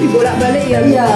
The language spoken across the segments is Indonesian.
dibolak-balik ya. Iya.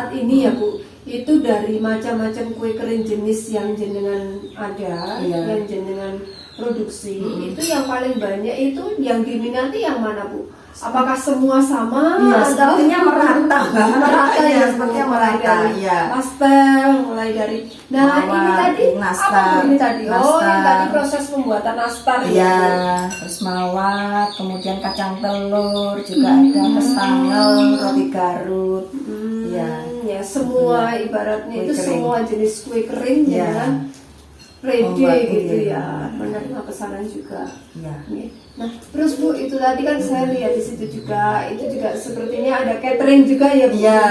Ini ya Bu, itu dari macam-macam kue kering jenis yang jenengan ada, yang jenengan produksi, itu yang paling banyak itu yang diminati yang mana Bu? Apakah semua sama? Iya, sepertinya merata, merata ya, sepertinya merata. Iya. Pastel, mulai dari. Nah, mawar, ini tadi nastar, apa Bu ini tadi? Oh, nastar. ini tadi proses pembuatan nastar. Iya, terus mawar, kemudian kacang telur, juga ada kestangel, roti Garut. Iya. Ya, semua ibaratnya kue itu kering. semua jenis kue kering ya kan? Ready gitu ya, menerima pesanan juga. Iya. Nah, terus Bu, itu tadi kan saya lihat di situ juga, itu juga sepertinya ada catering juga ya Bu? Iya.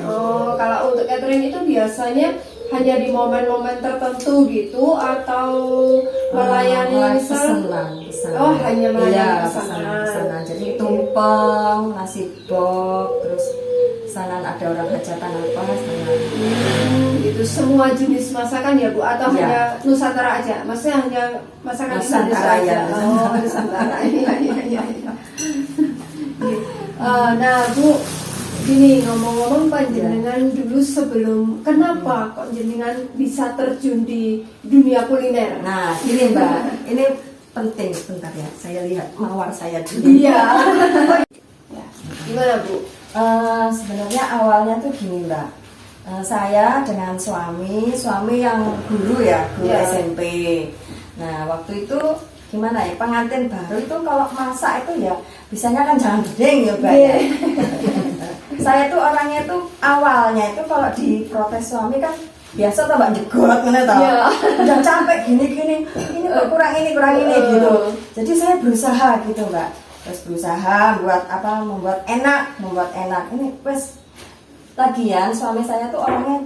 Oh, kalau untuk catering itu biasanya hanya di momen-momen tertentu gitu atau melayani pesanan. Oh, hanya melayani pesanan. Jadi tumpeng, nasi bok, terus pesanan ada orang hajatan apa pesanan. Itu semua jenis masakan ya Bu atau hanya Nusantara aja? Maksudnya hanya masakan Nusantara aja? ya. Oh, Nusantara. Iya. Nah Bu, gini ngomong-ngomong panjenengan dulu sebelum kenapa kok jenengan bisa terjun di dunia kuliner? Nah, ini Mbak, ini penting sebentar ya. Saya lihat mawar saya dulu. Iya. Ya, gimana Bu? Sebenarnya awalnya tuh gini Mbak, saya dengan suami yang guru ya, guru SMP. Nah waktu itu gimana ya, pengantin baru itu kalau masak itu ya bisanya kan jangan bedeng ya Mbak ya. Saya tuh orangnya tuh awalnya itu kalau diprotes suami kan biasa tuh Mbak jegot mana tau, udah capek gini ini kok kurang ini gitu. Jadi saya berusaha gitu Mbak. Terus berusaha membuat enak ini wes. Lagian suami saya tuh orangnya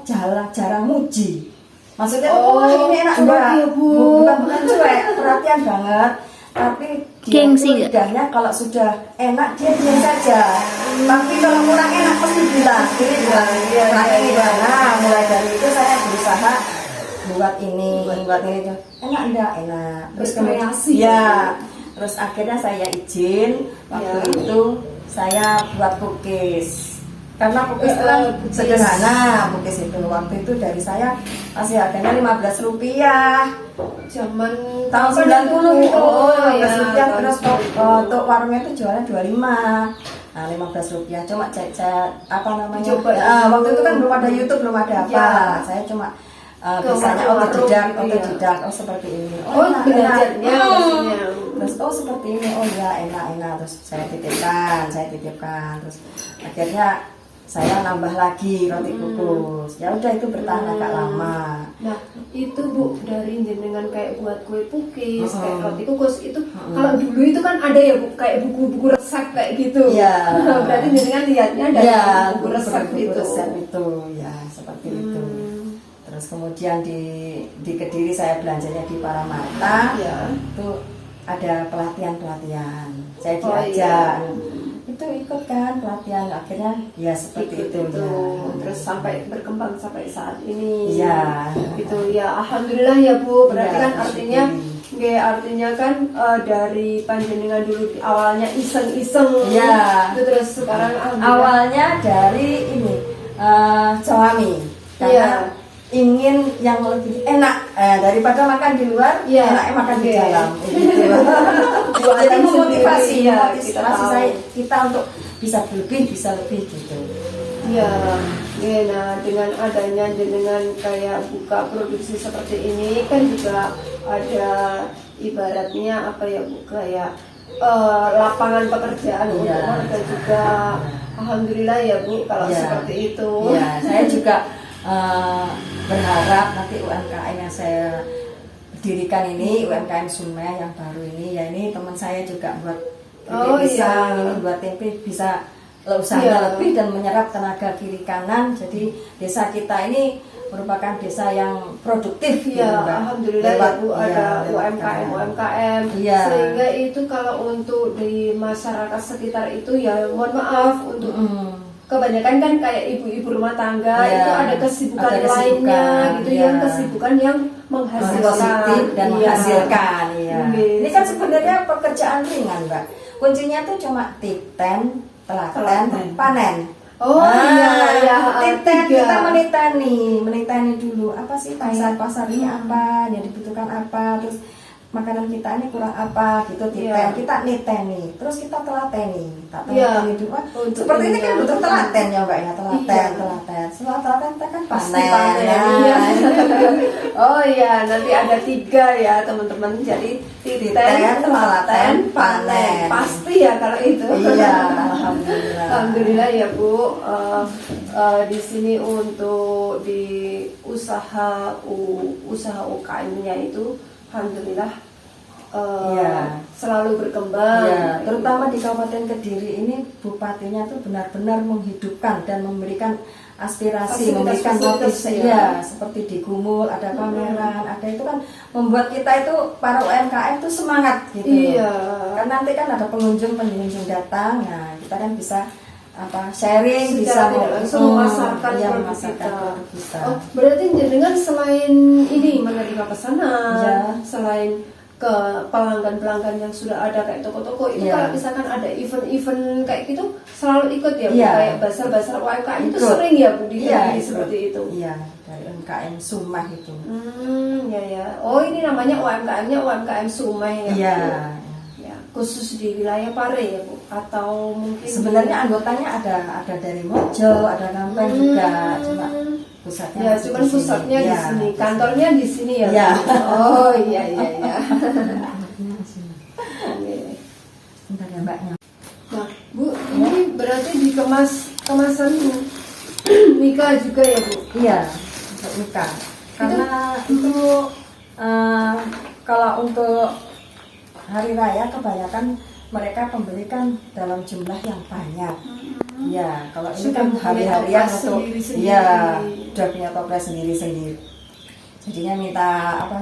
jarang muji, maksudnya ini enak enggak, bukan cuek, perhatian banget, tapi dia tuh lidahnya kalau sudah enak dia diam saja, tapi kalau kurang enak pasti bilang kurang ini. Nah mulai dari itu saya berusaha buat ini enak enggak enak, terus kemudian terus akhirnya saya izin waktu itu saya buat cookies, karena cookies itu kan sederhana. Cookies itu waktu itu dari saya masih harganya Rp15 zaman tahun 90 itu. Rp15 terus untuk warungnya itu jualnya Rp25. Nah Rp15 cuma cek coba, waktu itu kan belum ada YouTube, belum ada apa. Saya cuma biasanya otodidak seperti ini. Belajarnya terus seperti ini, enak terus saya titipkan terus akhirnya saya nambah lagi roti kukus. Ya udah itu bertahan agak lama. Nah itu Bu, dari jenengan kayak buat kue cookies, kayak roti kukus itu kalau dulu itu kan ada ya Bu, kayak buku-buku resep kayak gitu. Berarti jenengan lihatnya dari buku resep itu ya seperti itu. Terus kemudian di Kediri saya belanjanya di Paramarta, itu ada pelatihan saya diajak, itu ikut kan pelatihan, akhirnya ya seperti itu. Terus sampai berkembang sampai saat ini. Itu ya alhamdulillah ya Bu, berarti kan artinya kan dari panjenengan dulu awalnya iseng-iseng, itu terus sekarang awalnya dari ini suami karena ingin yang lebih enak daripada makan di luar, enaknya makan di dalam. Jadi memotivasi kita untuk bisa lebih gitu. Nah dengan adanya jenengan kayak buka produksi seperti ini kan juga ada ibaratnya apa ya Bu, kayak lapangan pekerjaan Iya. untuk warga juga. Alhamdulillah ya Bu kalau Iya. seperti itu. Ya, saya juga berharap nanti UMKM yang saya dirikan ini, UMKM Sumeh yang baru ini, ya ini teman saya juga buat Oh, pisang, iya. ini buat tempe bisa usahanya Iya. lebih dan menyerap tenaga kiri kanan. Jadi desa kita ini merupakan desa yang produktif. Iya, gitu, Mbak. alhamdulillah ya Bu iya, ada lewat UMKM Iya. sehingga itu kalau untuk di masyarakat sekitar itu ya mohon maaf untuk kebanyakan kan kayak ibu-ibu rumah tangga Iya, itu ada kesibukan ada kesibukan, lainnya gitu iya. yang kesibukan yang menghasilkan positif dan Iya. menghasilkan. Iya. Gitu. Ini kan sebenarnya pekerjaan ringan, Mbak. Kuncinya tuh cuma titen, telaten, panen. Oh iya, titen tiga. kita meniteni dulu apa sih pasarnya apa, yang dibutuhkan apa, terus makanan kita ini kurang apa gitu, titen Iya. kita niteni, terus kita telateni, Iya. dulu. Untuk Seperti ini kan ininya. butuh telaten ya Mbak ya, Iya. telaten. Setelah telaten kita kan Pasti panen. panen, Nah, iya. Oh iya, nanti ada 3 ya teman-teman. Jadi titen, telaten, panen. Pasti ya kalau itu. Iya, alhamdulillah. Alhamdulillah ya Bu. Di sini untuk di usaha UKM-nya itu, alhamdulillah Iya. selalu berkembang. Ya, terutama di Kabupaten Kediri ini bupatinya tuh benar-benar menghidupkan dan memberikan aspirasi, memberikan Fasilitas-fasilitas, motivasi ya. ya, seperti di Gumul ada pameran, ada itu kan membuat kita itu para UMKM itu semangat gitu. Iya. Kan nanti kan ada pengunjung datang, nah kita kan bisa sharing, bisa Secara tidak langsung memasarkan iya, produk memasarkan kita. produk kita. Oh, berarti jenengan selain ini menerima pesanan, Iya. selain ke pelanggan-pelanggan yang sudah ada kayak toko-toko itu, Iya. kalau misalkan ada event-event kayak gitu selalu ikut ya Bu, Iya. kayak bazar-bazar UMKM itu Ikut. sering ya Bu di Iya, Kediri ikut. seperti itu. Iya, dari UMKM Sumah itu. Ya. Oh, ini namanya UMKM-nya UMKM Sumeh ya. Iya. Bu? Ya, khusus di wilayah Pare ya Bu, atau mungkin Sebenarnya anggotanya ada dari Mojo, ada Kampeng juga, cuma pusatnya ya, masih cuman di sini. pusatnya di Iya, sini, kantornya di sini ya. Iya. Bu? Oh iya. Oke. Bentar ya Mbaknya. Nah, Bu, ini berarti dikemas kemasan Mika juga ya Bu? Iya, untuk Mika. Karena itu kalau untuk hari raya kebanyakan mereka pembelikan dalam jumlah yang banyak. Iya, kalau ini Sudah kan punya hari-harian toples untuk sendiri-sendiri. iya, sudah punya toples sendiri-sendiri. Jadinya minta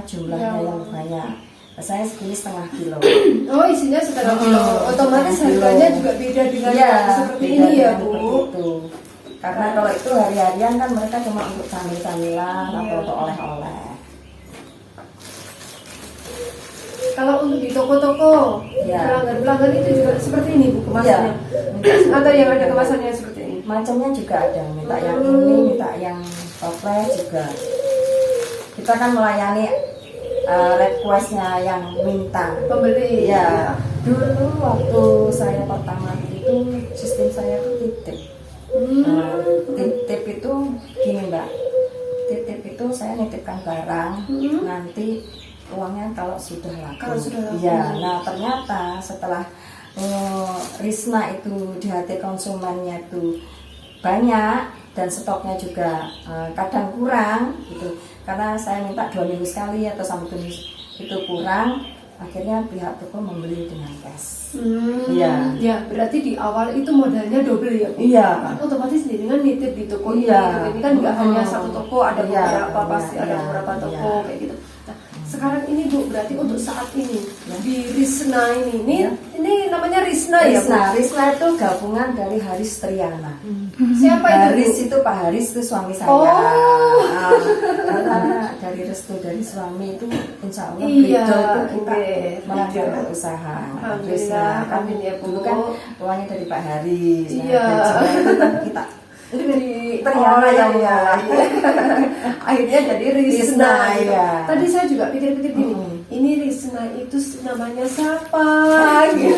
jumlahnya Ya. yang banyak. Saya segini setengah kilo. Oh, isinya setengah kilo. Otomatis Setengah harganya kilo. juga beda dengan Iya, yang seperti beda ini ya dengan Bu. seperti itu. Karena kalau itu hari-harian kan mereka cuma untuk camilan Iya. atau untuk oleh-oleh. Kalau untuk di toko-toko, Iya. pelanggan-pelanggan itu juga seperti ini Bu kemasannya. Atau yang ada kemasannya seperti ini. Macamnya juga ada, minta yang ini, minta yang toples juga. Kita kan melayani requestnya yang minta. Pembeli. Iya. Dulu waktu saya pertama itu sistem saya tuh titip. Titip itu gini Mbak. Titip itu saya nitipkan barang, nanti uangnya kalau sudah laku. Kalau sudah laku. Iya. Nah ternyata setelah Risna itu di hati konsumennya itu banyak dan stoknya juga kadang kurang gitu. Karena saya minta 2 minggu sekali atau 1 minggu itu kurang, akhirnya pihak toko membeli dengan cash. Iya. Ya, berarti di awal itu modalnya double ya Bu? Iya. Kan otomatis jenengan nitip di toko Iya. ini kan nggak hanya satu toko, ada Iya, beberapa, pasti iya, ada iya, beberapa toko iya. kayak gitu. Nah, sekarang ini Bu, berarti untuk saat ini Ya. di Risna ini Ya. ini namanya Risna ya Bu? Risna itu gabungan dari Haris Triana. Siapa itu Bu? Haris itu Pak Haris itu suami saya. Oh. Nah, karena dari restu dari suami itu insya Allah Iya, beliau itu kita oke. melanjutkan usaha. Alhamdulillah, Kan amin ya, Bu. dulu kan uangnya dari Pak Haris. Nah, Iya. dan semua itu kan kita Di Triana yang ya. Akhirnya jadi Risna. Risna, gitu. iya. Tadi saya juga pikir-pikir gini, ini Risna itu namanya siapa gitu.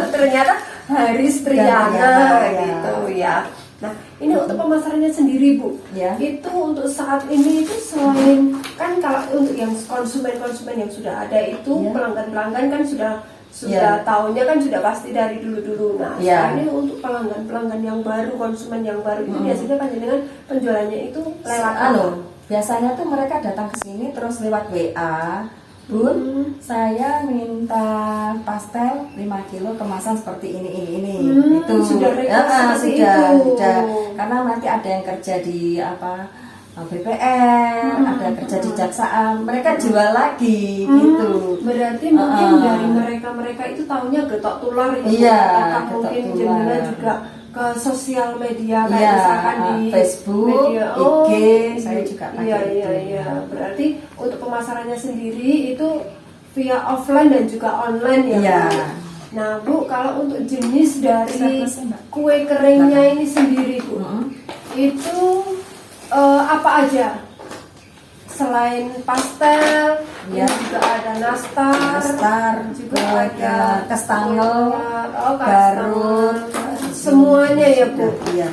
Ternyata Haris Triana Triana, gitu ya. Nah, ini untuk pemasarannya sendiri Bu. Ya. Itu untuk saat ini itu selain kan kalau untuk yang konsumen-konsumen yang sudah ada itu Ya. pelanggan-pelanggan kan sudah sudah tahunya kan sudah pasti dari dulu-dulu. Nah, sekarang ini untuk pelanggan yang baru, konsumen yang baru itu biasanya panjenengan penjualannya itu lewat biasanya tuh mereka datang ke sini terus lewat WA. Bun, saya minta pastel 5 kilo kemasan seperti ini. Itu sudah karena nanti ada yang kerja di BPN, ada kerja di Jaksaan, mereka jual lagi gitu. Berarti mungkin dari mereka itu tahunya getok tular ya. Apakah mungkin jenengan juga ke sosial media kayak misalkan di Facebook, media, IG, saya juga pakai. Iya. Berarti untuk pemasarannya sendiri itu via offline dan juga online ya. Bu? Nah, Bu, kalau untuk jenis dari kue keringnya ini sendiri, Bu, itu apa aja? Selain pastel, ini juga ada nastar, juga ada kastangel, garut, semuanya ya Bu. Iya.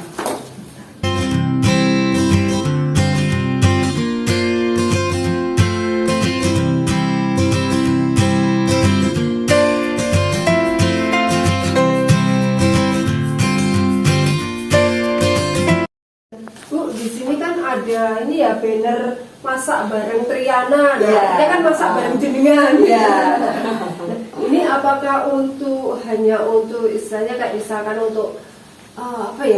Bu, di sini kan ada ini ya banner masak bareng Triana, artinya kan masak bareng jenengan. Ini apakah hanya untuk istilahnya kayak misalkan untuk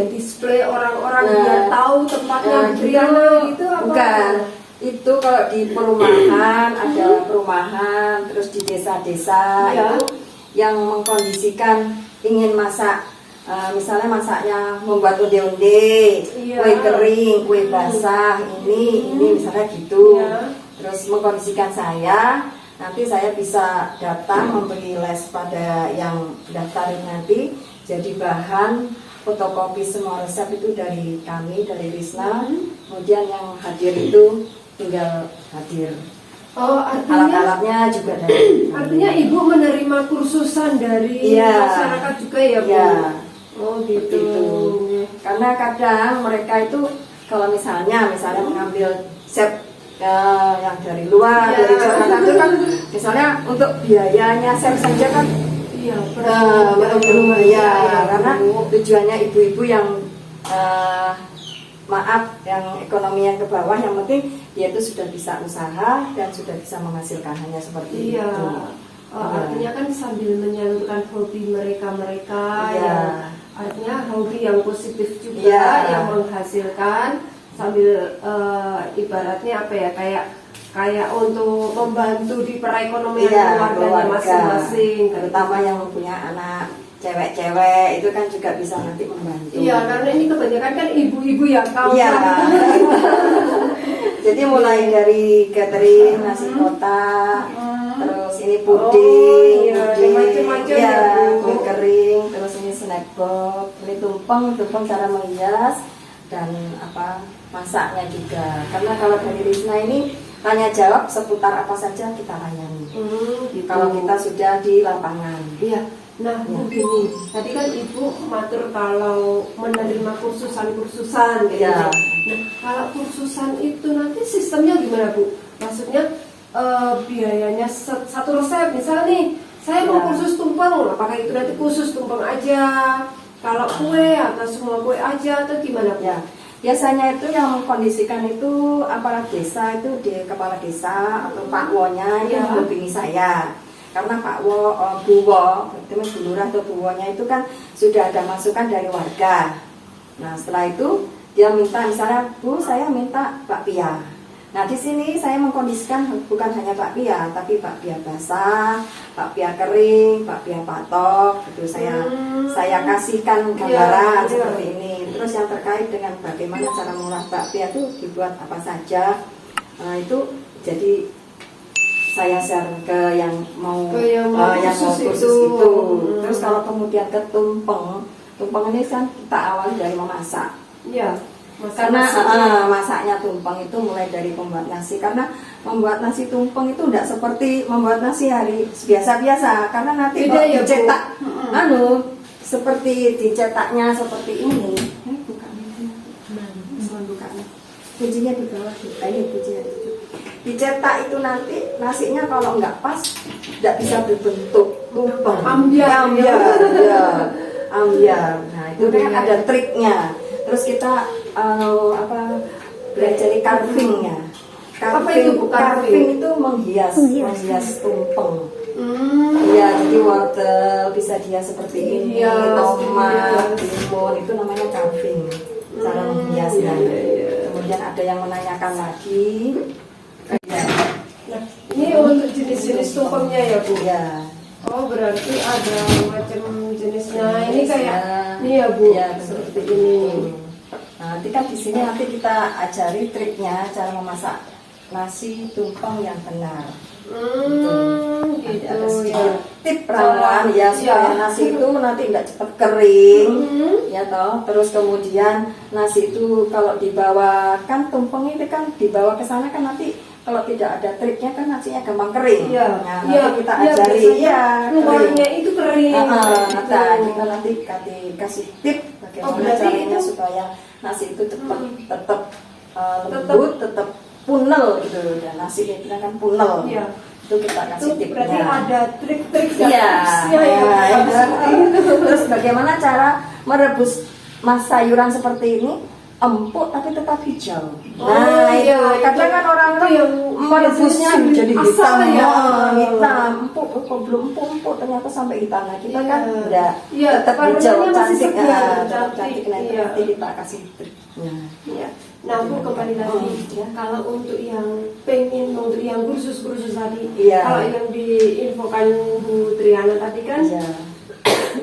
display orang-orang biar tahu tempatnya Triana gitu apa? Bukan. Itu kalau di perumahan ada perumahan, terus di desa-desa itu yang mengkondisikan ingin masak. Misalnya masaknya membuat onde-onde, kue kering, kue basah, ini misalnya gitu. Terus mengkondisikan saya, nanti saya bisa datang memberi les pada yang daftar nanti. Jadi bahan fotokopi semua resep itu dari kami, dari Risna. Kemudian yang hadir itu tinggal hadir. Alat-alatnya juga dari kami. Artinya Ibu menerima kursusan dari masyarakat juga ya Bu? Oh gitu. Karena kadang mereka itu kalau misalnya mengambil chef yang dari luar, dari Jakarta itu kan misalnya untuk biayanya chef saja kan karena tujuannya ibu-ibu yang yang ekonomi yang ke bawah, yang penting dia itu sudah bisa usaha dan sudah bisa menghasilkan, hanya seperti itu. Artinya kan sambil menyalurkan hobi mereka ya. Artinya hobi yang positif juga, yang menghasilkan sambil ibaratnya kayak untuk membantu di perekonomian keluarganya masing-masing, terutama yang punya anak cewek-cewek itu kan juga bisa nanti membantu. Iya, karena ini kebanyakan kan ibu-ibu ya kaum. Jadi mulai dari catering, nasi kotak, terus ini puding, macam-macam kue kering, terus ini snack box, ini tumpeng cara menghias, dan masaknya juga. Karena kalau dari Risna ini tanya jawab seputar apa saja kita layani. Gitu. Kalau kita sudah di lapangan. Iya. Nah, begini, tadi kan Ibu matur kalau menerima kursusan gitu. Nah, kalau kursusan itu nanti sistemnya gimana Bu? Maksudnya biayanya satu resep, misalnya nih, saya mau kursus tumpeng, apakah itu nanti khusus tumpeng aja? Kalau kue atau semua kue aja atau gimana Bu? Biasanya itu yang mengkondisikan itu aparat desa, itu di kepala desa atau Pak Wonya yang mendampingi saya. Karena Pak Buwo, berarti Bu Lurah atau Buwonya itu kan sudah ada masukan dari warga. Nah setelah itu dia minta, misalnya Bu saya minta bakpia. Nah di sini saya mengkondisikan bukan hanya bakpia, tapi bakpia basah, bakpia kering, bakpia patok. Itu saya kasihkan gambaran seperti ini. Terus yang terkait dengan bagaimana cara mengolah bakpia itu dibuat apa saja. Nah itu jadi saya share ke yang mau kursus itu. Terus kalau kemudian ke tumpeng ini kan kita awali dari memasak. Karena masaknya tumpeng itu mulai dari pembuat nasi. Karena membuat nasi tumpeng itu tidak seperti membuat nasi hari biasa-biasa. Karena nanti dicetak, seperti dicetaknya seperti ini. Kuncinya di bawah, kuncinya di dicetak itu nanti nasinya kalau nggak pas tidak bisa berbentuk. tumpeng, Ambyar, ya, ambyar. Nah itu kan ada triknya. Terus kita belajar carvingnya. Apa itu, Bu, carving? Carving itu menghias tumpeng. Iya, jadi wortel bisa dia seperti ini, Iya, tomat, timun, itu namanya carving. Cara menghiasnya. Iya. Kemudian ada yang menanyakan lagi. Nah, ini untuk jenis-jenis tumpengnya ya Bu? Iya. Oh berarti ada macam jenisnya. Ini kayak ini ya Bu, Iya, seperti ini. Nah, nanti kan di sini nanti kita ajari triknya cara memasak nasi tumpeng yang benar. Gitu Ada ya. sedikit tip ramuan ya supaya nasi itu nanti tidak cepat kering, ya toh. Terus kemudian nasi itu kalau dibawa kan tumpeng itu kan dibawa ke sana kan nanti kalau tidak ada triknya kan nasinya gampang kering. Iya. Nah, Iya, nanti kita iya, ajari biasanya ya luarnya itu kering. Nah, gitu. kita nanti kasih tip bagaimana berarti caranya itu- supaya nasi itu tetap lembut, tetap punel gitu. Dan nasi itu kan punel. Iya. Itu kita kasih Itu tipnya. berarti ada trik-trik dan Iya. tipsnya ya. Iya. Seperti itu. Terus bagaimana cara merebus sayuran seperti ini empuk tapi tetap hijau. Nah, iya, itu kadang kan orang itu kan yang merebusnya biasanya jadi asal hitam, ya. hitam, empuk, kok belum empuk ternyata sampai hitam. Nah, kita kan Iya. enggak, Iya, tetap warnanya hijau masih cantik, segar, tetap cantik. cantik. Nah, itu Iya. nanti kita kasih triknya. Iya. Nah Bu kembali lagi ya. kalau untuk yang pengen untuk yang kursus tadi, Iya. kalau yang diinfokan Bu Triana tadi kan Iya.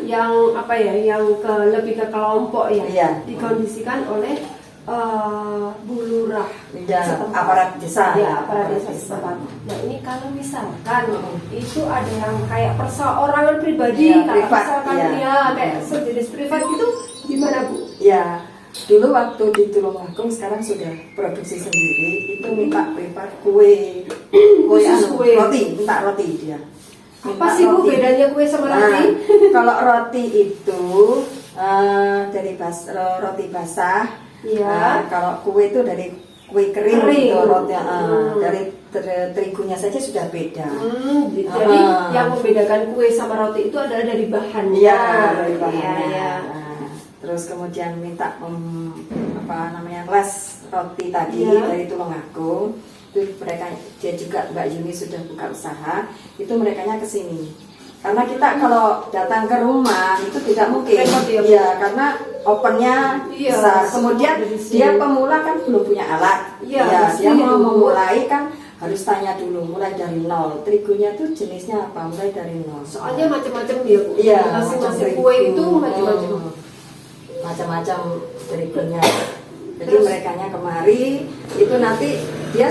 yang apa ya, yang lebih ke kelompok ya, Iya. dikondisikan oleh Bu Lurah Iya, setempat. aparat desa. Ya, aparat desa setempat. Nah ini kalau misalkan itu ada yang kayak perseorangan pribadi, Iya, kalau privat, misalkan iya. ya kayak sejenis privat itu gimana Bu? Ya, dulu waktu di Tulungagung sekarang sudah produksi sendiri, itu minta privat kue, Khusus kue. roti, minta roti dia. Apa sih Bu bedanya kue sama Nah, roti? kalau roti itu dari roti basah, Iya. kalau kue itu dari kue kering, Kering. gitu, roti dari terigunya saja sudah beda. Jadi yang membedakan kue sama roti itu adalah dari bahannya. Iya, dari bahannya. Iya, iya. Nah, terus kemudian minta les roti tadi Iya. dari Tulungagung. Itu mereka, dia juga Mbak Yuni sudah buka usaha, itu merekanya ke sini. Karena kita kalau datang ke rumah itu tidak mungkin. Repot ya, Bu? Iya, karena opennya Iya, besar. semua Kemudian dari sini. dia pemula kan belum punya alat. Iya, Ya, pasti dia mau dulu. memulai kan harus tanya dulu, mulai dari nol. Terigunya tuh jenisnya apa? Mulai dari nol. Soalnya macam-macam ya Bu. Iya, Masing-masing macam kue terigu. itu macam-macam. Macam-macam terigunya. Jadi merekanya kemari itu nanti dia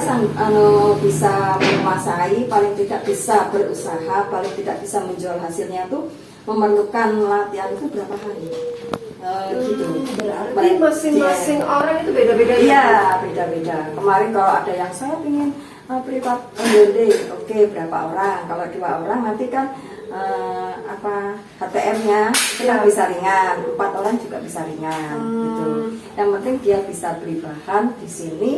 bisa menguasai, paling tidak bisa berusaha, paling tidak bisa menjual hasilnya tuh memerlukan latihan itu berapa hari. Gitu. Berarti masing-masing orang itu beda-beda ya? Iya, beda-beda. Kemarin kalau ada yang saya ingin privat ondel-ondel, oke, berapa orang? Kalau 2 orang nanti kan HTM-nya kita bisa ringan, 4 orang juga bisa ringan, gitu. Yang penting dia bisa beli bahan di sini.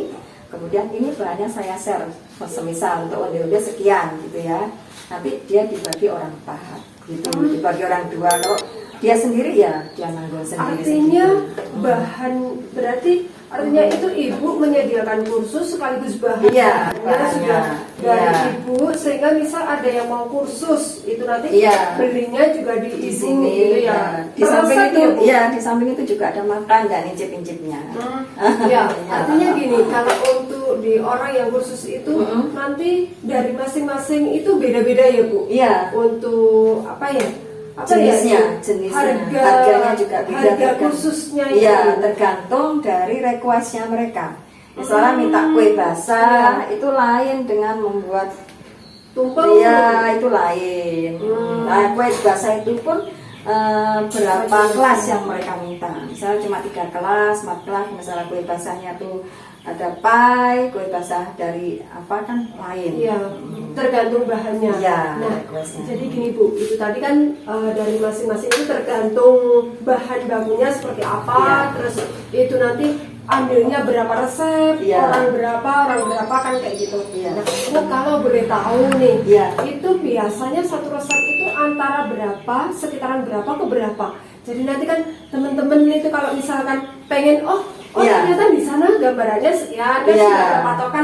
Kemudian ini bahannya saya share, semisal untuk ondel-ondel sekian, gitu ya. Nanti dia dibagi orang 4, gitu. Dibagi orang 2. Kalau dia sendiri ya dia nanggung sendiri. Artinya bahan berarti artinya itu ibu menyediakan kursus sekaligus bahan. Iya, Bahannya bahannya. sudah dari Iya. ibu, sehingga misal ada yang mau kursus itu nanti Iya. belinya juga di Di ibu sini gitu ya. Di samping Terasa itu ya, Bu? ya, di samping itu juga ada makan dan incip-incipnya. Ya, artinya gini, kalau untuk di orang yang kursus itu nanti dari masing-masing itu beda-beda ya Bu. Iya. Untuk apa ya? Jenisnya, harganya juga beda. Harga khususnya itu. Iya, tergantung dari requestnya mereka. Misalnya minta kue basah itu lain dengan membuat tumpeng. Iya, itu lain. Nah, kue basah itu pun berapa kelas yang mereka minta. Misalnya cuma 3 kelas, 4 kelas. Misalnya kue basahnya tuh ada pie, kue basah dari apa kan lain. Iya, tergantung bahannya. Iya, Nah, requestnya. jadi gini Bu, itu tadi kan dari masing-masing itu tergantung bahan bakunya seperti apa, Iya. terus itu nanti ambilnya berapa resep, Iya. orang berapa kan kayak gitu. Iya. Nah, Bu, kalau boleh tahu nih, Iya. itu biasanya satu resep itu antara berapa, sekitaran berapa ke berapa. Jadi nanti kan teman-teman itu kalau misalkan pengen Iya. ternyata di sana gambarannya sekian, dan sudah ada patokan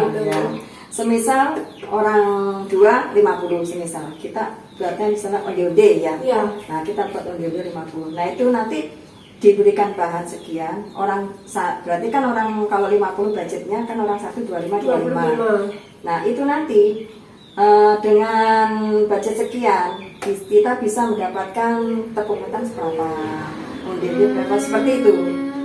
gitu. Ya. Semisal orang 2 50, semisal kita buatnya misalnya onde-onde ya. Iya. Nah kita buat onde-onde 50. Nah itu nanti diberikan bahan sekian, berarti kan orang kalau 50 budgetnya kan orang 1 25 25. Nah itu nanti dengan budget sekian kita bisa mendapatkan tepung ketan seberapa, onde-onde berapa, seperti itu.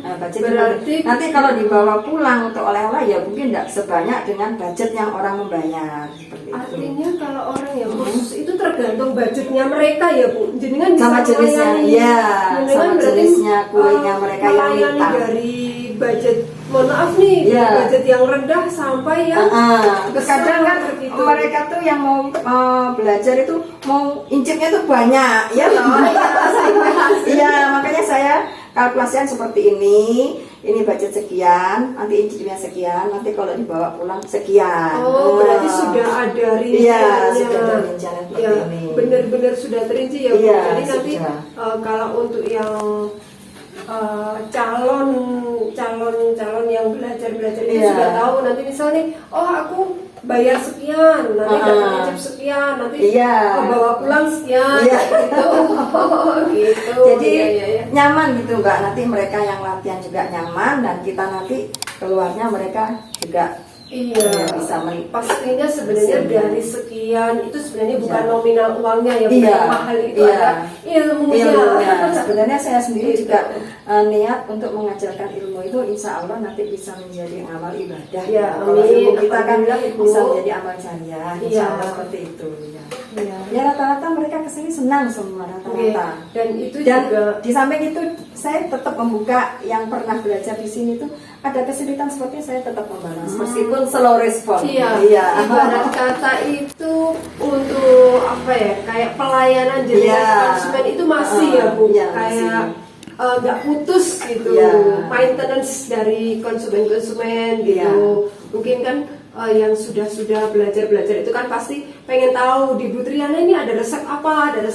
Budget Berarti nanti kalau dibawa pulang untuk oleh-oleh ya mungkin tidak sebanyak dengan budget yang orang membayar, seperti itu. artinya kalau orang yang khusus itu tergantung budgetnya mereka ya Bu. Jenengan bisa Sama jenisnya, melayani- iya, jenengan sama berarti, jenisnya kuenya mereka yang melayani minta. dari budget, mohon maaf nih, Iya. budget yang rendah sampai yang Terkadang kan begitu. mereka tuh yang mau belajar itu mau incipnya tuh banyak, ya loh. Iya, makanya saya kalkulasikan seperti ini budget sekian, nanti incipnya sekian, nanti kalau dibawa pulang sekian. Berarti sudah ada rinciannya. Iya, sudah ada rinciannya seperti Ya, ini. benar-benar sudah terinci ya Bu. Iya, Jadi nanti sudah. kalau untuk yang calon yang belajar itu Iya. sudah tahu nanti misalnya aku bayar sekian, nanti dapat incip sekian, nanti Iya. bawa pulang sekian, Iya. gitu. Gitu. Jadi Iya. nyaman gitu Mbak, nanti mereka yang latihan juga nyaman dan kita nanti keluarnya mereka juga Iya, bisa pastinya sebenarnya Iya. dari sekian itu sebenarnya bukan Iya. nominal uangnya ya, Iya. yang mahal itu Iya. ada ilmunya. ilmunya. Sebenarnya saya sendiri Gitu. juga niat untuk mengajarkan ilmu itu insya Allah nanti bisa menjadi amal ibadah. Ya, Kalau amin. ilmu kita kan Alhamdulillah, Ibu. bisa menjadi amal jariah, insya Iya. Allah seperti itu. Ya. Iya. Ya rata-rata mereka kesini senang semua Oke. rata-rata. Dan itu Dan juga di samping itu saya tetap membuka yang pernah belajar di sini tuh ada kesulitan seperti saya tetap membalas meskipun slow respon. iya, Iya. ibarat kata itu untuk apa ya, kayak pelayanan jadi Iya. konsumen itu masih ya Bu, Iya, kayak masih. nggak putus gitu, Iya. maintenance dari konsumen gitu. Iya. Mungkin kan yang sudah belajar itu kan pasti pengen tahu di Bu Triana ini ada resep apa kan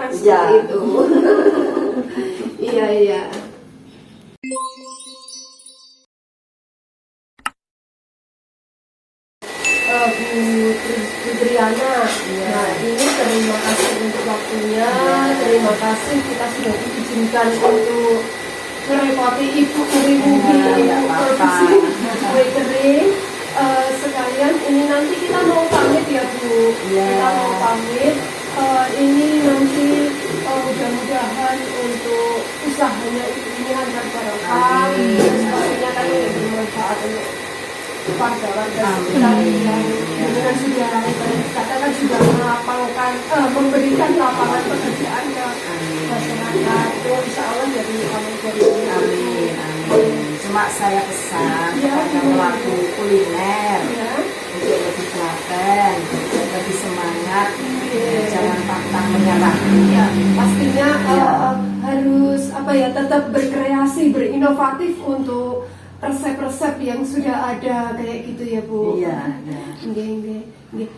seperti Iya. itu. Iya. Bu Triana, nah ini terima kasih untuk waktunya, terima kasih kita sudah diizinkan untuk merepoti ibu Nggak apa-apa. produksi kue kering. Sekalian ini nanti kita mau pamit ya Bu, Iya. kita mau pamit. Ini nanti mudah-mudahan untuk usahanya ini agar barokah, pastinya kan lebih bermanfaat untuk warga-warga sekitar yang dengan sudah katakan sudah melapangkan, memberikan lapangan pekerjaan ke masyarakat. Itu insya Allah jadi amal dari Amin, amin. Cuma saya pesan kepada pelaku kuliner ya. untuk lebih telaten, lebih semangat, jangan pantang menyerah. Ya, pastinya harus tetap berkreasi, berinovatif untuk resep-resep yang sudah ada kayak gitu ya Bu. Iya. Nggih.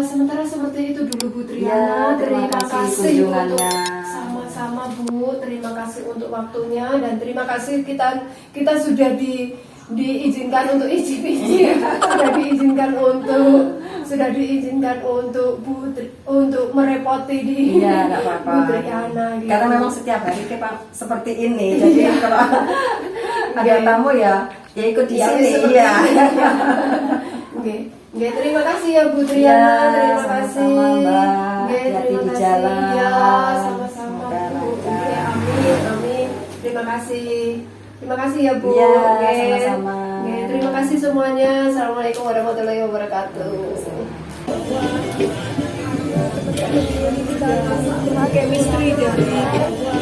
Sementara seperti itu dulu Bu Triana. Ya, terima terima kasih kasih untuk kunjungannya. sama-sama Bu. Terima kasih untuk waktunya dan terima kasih kita sudah diizinkan untuk icip-icip, sudah diizinkan untuk untuk merepoti di Iya, nggak apa-apa. Bu Triana gitu. Karena memang setiap hari kita seperti ini. Jadi kalau ada tamu ya ikut di Ya, sini. seperti Iya. ini. Oke, terima kasih ya Bu Triana, Ya, terima sama-sama, kasih. Mbak. Oke, Hati-hati terima di kasih. jalan. Ya, sama-sama Semoga Bu. lancar. Oke, amin. Terima kasih. Terima kasih ya Bu. Ya, Oke. sama-sama. Oke, terima kasih semuanya. Assalamualaikum warahmatullahi wabarakatuh. Chemistry dari